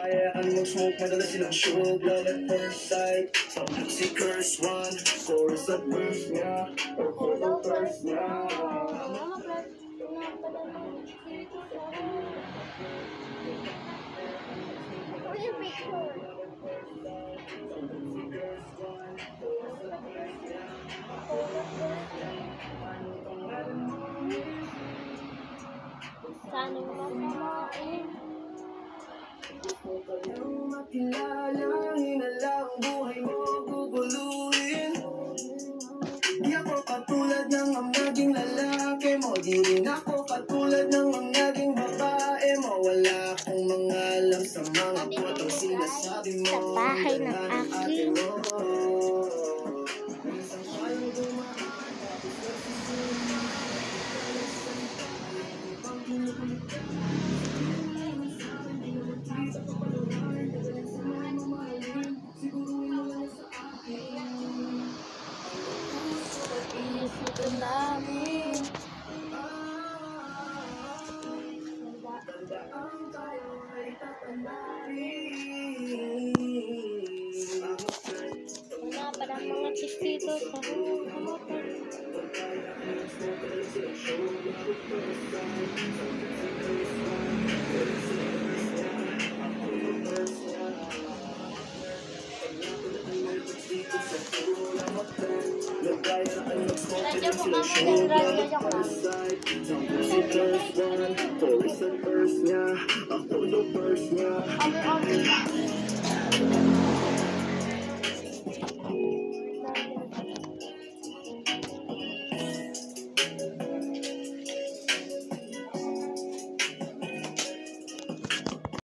Kayaan mag-smoke, madalas silang show. Love at first sight. Si Curse One, chorus at verse niya. Or chorus verse niya. Sana masamain. Nang makilala, hinalang buhay mo guguluhin. Di ako katulad ng ang naging lalaki mo. Di rin ako katulad ng ang naging babae mo. Wala akong mga alam sa mga botong sinasabi mo. Sa bahay ng aking isip namin. Wala pa ng mga chistito sa humuhutan. Radyo mo ka mo ng radyo joke lang. Si Curse One, chorus at verse niya. Ako yung verse niya. Over.